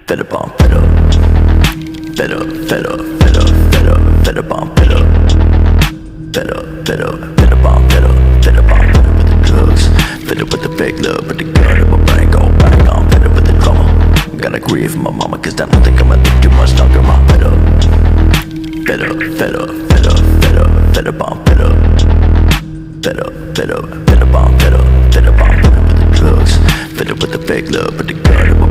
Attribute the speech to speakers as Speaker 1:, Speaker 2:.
Speaker 1: fed up on fed up, fed up, fed up, fed up, fed up, fed up on fed up, fed up, fed up, fed up on fed up, fed up on fed up with the drugs, fed up with the fake love, but the gun in my brain go back on fed up with the drama. Gotta grieve my mama, cause I don't think I'ma live too much longer. I'm fed up, fed up, fed up, fed up, fed up, fed up on fed up, fed up, fed up, fed up on fed up, fed up on fed up with the drugs, fed up with the fake love, but the gun in my brain